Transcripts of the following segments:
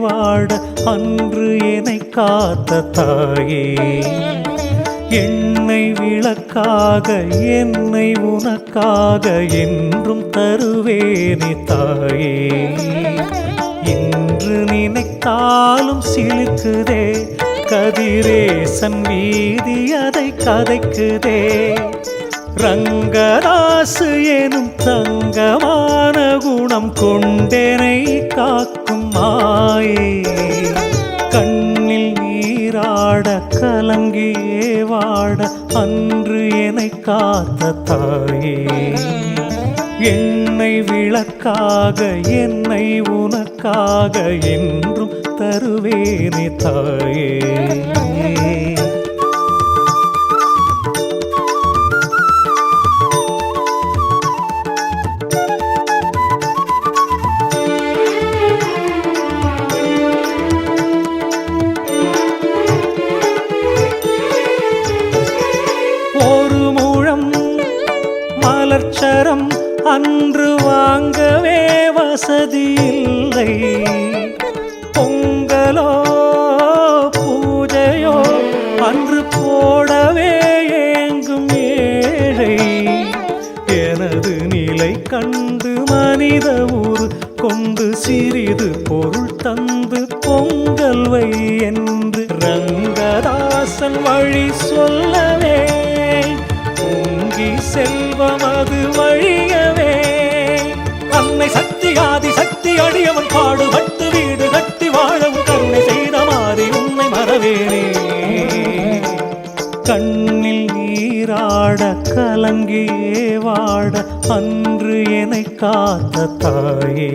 வாட அன்று என்னை காத்த தாயே, எண்ணெய் விளக்காக என்னை உனக்காக என்றும் தருவேனே தாயே. இன்று நினைத்தாலும் சிலுக்குதே, கதிரேசன் வீதி அதை கதைக்குதே. ரங்கதாசு எனும் தங்கமான குணம் கொண்டேனை காக்கும் மாயே, கண்ணில் நீராட கலங்கியே வாட அன்று என்னை காத்த தாயே, எண்ணெய் விளக்காக என்னை உனக்காக என்றும் தருவேனே தாயே. ஒரு முழம் மலர்ச்சரம் அன்று வாங்கவே வசதி இல்லை, பொங்கலோ பூஜையோ அன்று போடவே ஏங்கும் ஏழை. எனது நிலை கண்டு மனித ஊர் கொண்டு சிறிது பொருள் தந்து பொங்கல் வை என்று ரங்கதாசன் வழி சொல்லவே, பொங்கி செல்வம் அது வழியவே. அன்னை சக்தி ஆதி சக்தி அடியவன் பாடுபட்டு வீடு கட்டி வாழவும் கருணை செய்த மாறி உன்னை மறவேனே. கண்ணில் நீராட கலங்கியே வாட அன்று என்னை காத்த தாயே,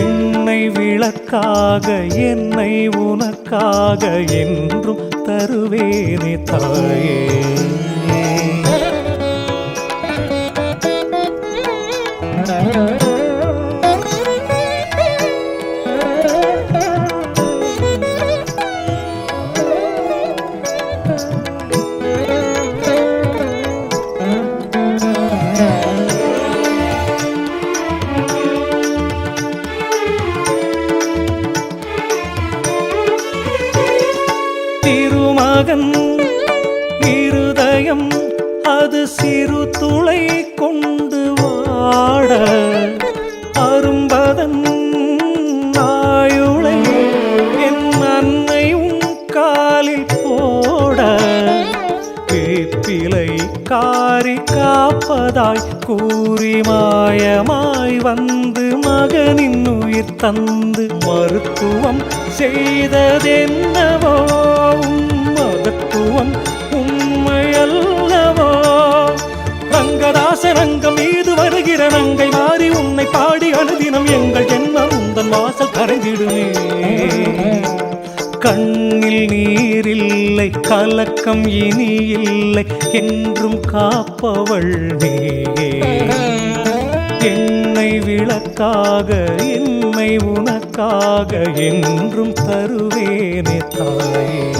எண்ணெய் விளக்காக என்னை உனக்காக என்றும் தருவேனே தாயே. திருமகன் இருதயம் அது சிறு துளை கொண்டு வாட, அரும்பதன் ஆயுளை என் அன்னை உன் காலில் போட, வேப்பிலை காரி காப்பதாய் கூறி மாயமாய் வந்து மகனின் உயிர் தந்து மருத்துவம் செய்ததென்னவோ மகத்துவம் உண்மையல்லவோ. ரங்கதாச ரங்கம் மீது வருகிற நங்கை மாறி உன்னை பாடி அனுதினம் எங்கள் ஜென்மம் உந்தன் வாசல் கரைந்திடுமே. கண்ணில் நீரில்லை கலக்கம் இனி இல்லை என்றும் காப்பவள் நீயே, எண்ணெய் விளக்காக என்னை உனக்காக என்றும் தருவேனே தாயே.